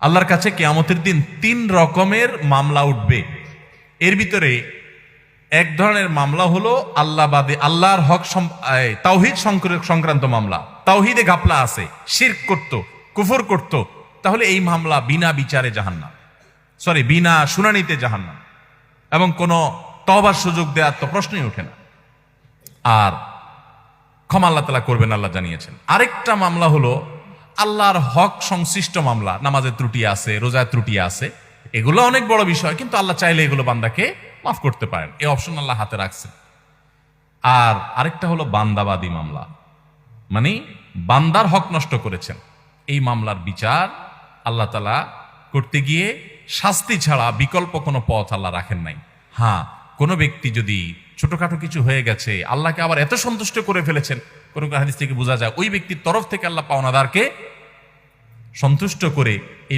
আল্লাহর কাছে কিয়ামতের দিন 3 রকমের মামলা উঠবে। এর ভিতরে এক ধরনের মামলা হলো আল্লাহর হক তাওহীদ সংক্রান্ত মামলা। তাওহীদে ঘাপলা আছে, শিরক করত, কুফর করত, তাহলে এই মামলা বিনা বিচারে জাহান্নাম, বিনা শুনানিতে জাহান্নাম, এবং কোনো তওবার সুযোগ দেওয়ার তো প্রশ্নই ওঠে না। আর ক্ষমা আল্লাহ তাআলা করবেন, আল্লাহ জানিয়েছেন। আরেকটা মামলা হলো আল্লাহর হক সংশ্লিষ্ট মামলা, নামাজের ত্রুটি আছে, রোজার ত্রুটি আছে, এগুলো অনেক বড় বিষয়, কিন্তু আল্লাহ চাইলে এগুলো বান্দাকে মাফ করতে পারেন, এই অপশন আল্লাহ হাতে রাখছেন। আর আরেকটা হলো বান্দাবাদী মামলা, মানে বান্দার হক নষ্ট করেছেন, এই মামলার বিচার আল্লাহ তাআলা করতে গিয়ে শাস্তি ছাড়া বিকল্প কোনো পথ আল্লাহ রাখেন নাই। হ্যাঁ, কোনো ব্যক্তি যদি ছোটখাটো কিছু হয়ে গেছে, আল্লাহকে আবার এত সন্তুষ্ট করে ফেলেছেন, কোনো হাদিস থেকে বোঝা যায় ওই ব্যক্তির তরফ থেকে আল্লাহ পাওনাদারকে সন্তুষ্ট করে এই